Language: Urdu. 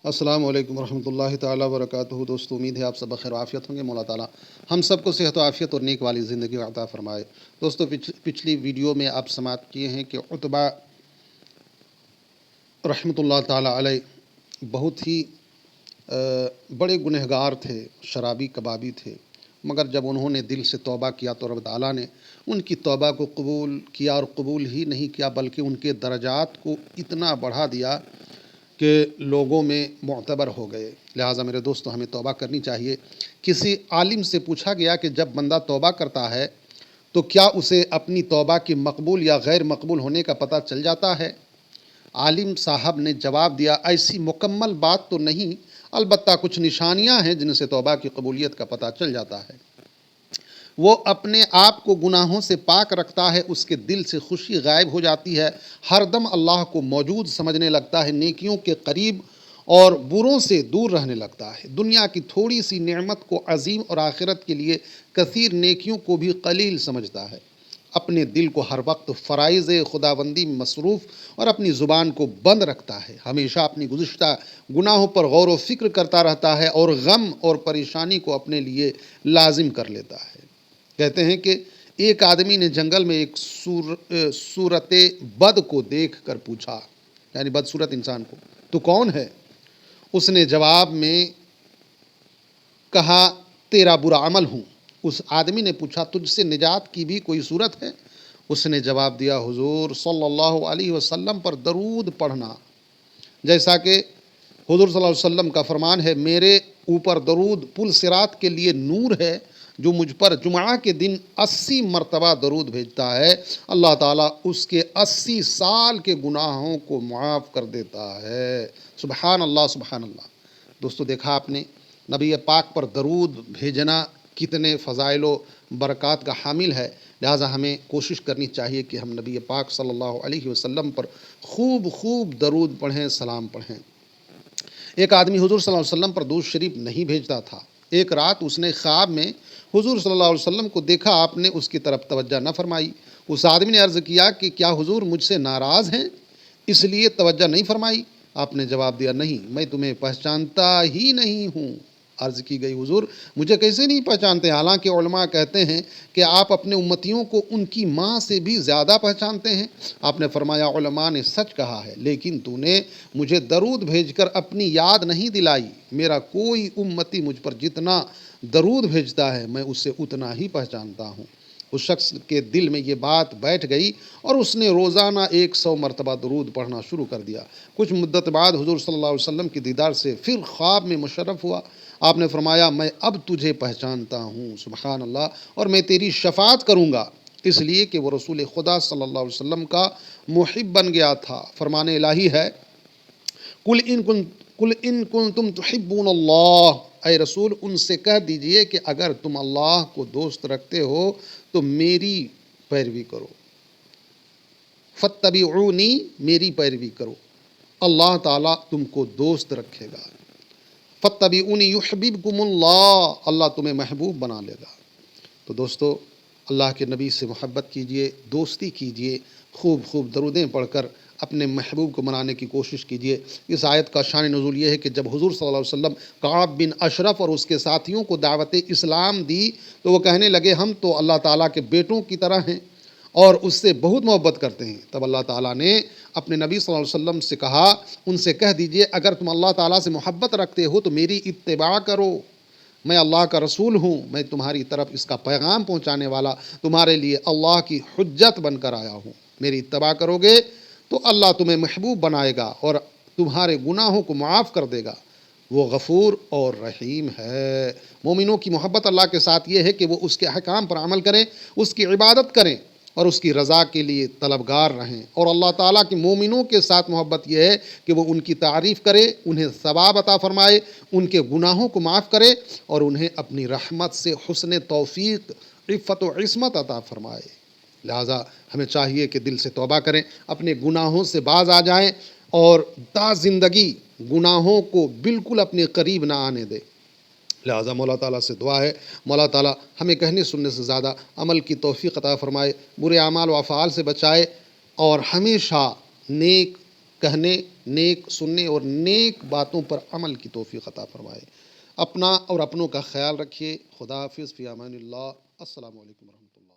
السلام علیکم ورحمۃ اللہ تعالیٰ وبرکاتہ۔ دوستو، امید ہے آپ سب بخیر و عافیت ہوں گے۔ مولا تعالیٰ ہم سب کو صحت و عافیت اور نیک والی زندگی عطا فرمائے۔ دوستو، پچھلی ویڈیو میں آپ سماعت کیے ہیں کہ عتبہ رحمۃ اللہ تعالیٰ علیہ بہت ہی بڑے گنہگار تھے، شرابی کبابی تھے، مگر جب انہوں نے دل سے توبہ کیا تو رب تعالیٰ نے ان کی توبہ کو قبول کیا، اور قبول ہی نہیں کیا بلکہ ان کے درجات کو اتنا بڑھا دیا کہ لوگوں میں معتبر ہو گئے۔ لہٰذا میرے دوستو، ہمیں توبہ کرنی چاہیے۔ کسی عالم سے پوچھا گیا کہ جب بندہ توبہ کرتا ہے تو کیا اسے اپنی توبہ کی مقبول یا غیر مقبول ہونے کا پتہ چل جاتا ہے؟ عالم صاحب نے جواب دیا، ایسی مکمل بات تو نہیں، البتہ کچھ نشانیاں ہیں جن سے توبہ کی قبولیت کا پتہ چل جاتا ہے۔ وہ اپنے آپ کو گناہوں سے پاک رکھتا ہے، اس کے دل سے خوشی غائب ہو جاتی ہے، ہر دم اللہ کو موجود سمجھنے لگتا ہے، نیکیوں کے قریب اور بروں سے دور رہنے لگتا ہے، دنیا کی تھوڑی سی نعمت کو عظیم اور آخرت کے لیے کثیر نیکیوں کو بھی قلیل سمجھتا ہے، اپنے دل کو ہر وقت فرائض خداوندی میں مصروف اور اپنی زبان کو بند رکھتا ہے، ہمیشہ اپنی گزشتہ گناہوں پر غور و فکر کرتا رہتا ہے اور غم اور پریشانی کو اپنے لیے لازم کر لیتا ہے۔ کہتے ہیں کہ ایک آدمی نے جنگل میں ایک صورت بد کو دیکھ کر پوچھا، یعنی بدصورت انسان کو، تو کون ہے؟ اس نے جواب میں کہا، تیرا برا عمل ہوں۔ اس آدمی نے پوچھا، تجھ سے نجات کی بھی کوئی صورت ہے؟ اس نے جواب دیا، حضور صلی اللہ علیہ وسلم پر درود پڑھنا، جیسا کہ حضور صلی اللہ علیہ وسلم کا فرمان ہے، میرے اوپر درود پل صراط کے لیے نور ہے، جو مجھ پر جمعہ کے دن 80 مرتبہ درود بھیجتا ہے، اللہ تعالیٰ اس کے 80 سال کے گناہوں کو معاف کر دیتا ہے۔ سبحان اللہ، سبحان اللہ۔ دوستو، دیکھا آپ نے نبی پاک پر درود بھیجنا کتنے فضائل و برکات کا حامل ہے، لہٰذا ہمیں کوشش کرنی چاہیے کہ ہم نبی پاک صلی اللہ علیہ وسلم پر خوب درود پڑھیں، سلام پڑھیں۔ ایک آدمی حضور صلی اللہ علیہ وسلم پر درود شریف نہیں بھیجتا تھا۔ ایک رات اس نے خواب میں حضور صلی اللہ علیہ وسلم کو دیکھا، آپ نے اس کی طرف توجہ نہ فرمائی۔ اس آدمی نے عرض کیا کہ کیا حضور مجھ سے ناراض ہیں، اس لیے توجہ نہیں فرمائی؟ آپ نے جواب دیا، نہیں، میں تمہیں پہچانتا ہی نہیں ہوں۔ عرض کی گئی، حضور مجھے کیسے نہیں پہچانتے؟ حالانکہ علماء کہتے ہیں کہ آپ اپنے امتیوں کو ان کی ماں سے بھی زیادہ پہچانتے ہیں۔ آپ نے فرمایا، علماء نے سچ کہا ہے، لیکن تو نے مجھے درود بھیج کر اپنی یاد نہیں دلائی۔ میرا کوئی امتی مجھ پر جتنا درود بھیجتا ہے، میں اسے اتنا ہی پہچانتا ہوں۔ اس شخص کے دل میں یہ بات بیٹھ گئی اور اس نے روزانہ 100 مرتبہ درود پڑھنا شروع کر دیا۔ کچھ مدت بعد حضور صلی اللہ علیہ وسلم کی دیدار سے پھر خواب میں مشرف ہوا۔ آپ نے فرمایا، میں اب تجھے پہچانتا ہوں، سبحان اللہ، اور میں تیری شفاعت کروں گا، اس لیے کہ وہ رسول خدا صلی اللہ علیہ وسلم کا محب بن گیا تھا۔ فرمان الہی ہے، قل ان کنتم تحبون اللہ، اے رسول ان سے کہہ دیجئے کہ اگر تم اللہ کو دوست رکھتے ہو تو میری پیروی کرو، فاتبعونی، میری پیروی کرو، اللہ تعالیٰ تم کو دوست رکھے گا، فاتبعونی یحببکم اللہ، اللہ تمہیں محبوب بنا لے گا۔ تو دوستو، اللہ کے نبی سے محبت کیجئے، دوستی کیجئے، خوب درودیں پڑھ کر اپنے محبوب کو منانے کی کوشش کیجئے۔ اس آیت کا شان نزول یہ ہے کہ جب حضور صلی اللہ علیہ وسلم کعب بن اشرف اور اس کے ساتھیوں کو دعوت اسلام دی تو وہ کہنے لگے، ہم تو اللہ تعالیٰ کے بیٹوں کی طرح ہیں اور اس سے بہت محبت کرتے ہیں۔ تب اللہ تعالیٰ نے اپنے نبی صلی اللہ علیہ وسلم سے کہا، ان سے کہہ دیجئے اگر تم اللہ تعالیٰ سے محبت رکھتے ہو تو میری اتباع کرو، میں اللہ کا رسول ہوں، میں تمہاری طرف اس کا پیغام پہنچانے والا، تمہارے لیے اللہ کی حجت بن کر آیا ہوں۔ میری اتباع کرو گے تو اللہ تمہیں محبوب بنائے گا اور تمہارے گناہوں کو معاف کر دے گا، وہ غفور اور رحیم ہے۔ مومنوں کی محبت اللہ کے ساتھ یہ ہے کہ وہ اس کے احکام پر عمل کریں، اس کی عبادت کریں اور اس کی رضا کے لیے طلبگار رہیں، اور اللہ تعالیٰ کے مومنوں کے ساتھ محبت یہ ہے کہ وہ ان کی تعریف کرے، انہیں ثواب عطا فرمائے، ان کے گناہوں کو معاف کرے اور انہیں اپنی رحمت سے حسن توفیق، عفت و عصمت عطا فرمائے۔ لہٰذا ہمیں چاہیے کہ دل سے توبہ کریں، اپنے گناہوں سے باز آ جائیں اور تا زندگی گناہوں کو بالکل اپنے قریب نہ آنے دے۔ لہٰذا مولا تعالیٰ سے دعا ہے، مولا تعالیٰ ہمیں کہنے سننے سے زیادہ عمل کی توفیق عطا فرمائے، برے اعمال و افعال سے بچائے اور ہمیشہ نیک کہنے، نیک سننے اور نیک باتوں پر عمل کی توفیق عطا فرمائے۔ اپنا اور اپنوں کا خیال رکھیے۔ خدا حافظ، فی امان اللہ۔ السلام علیکم ورحمۃ اللہ۔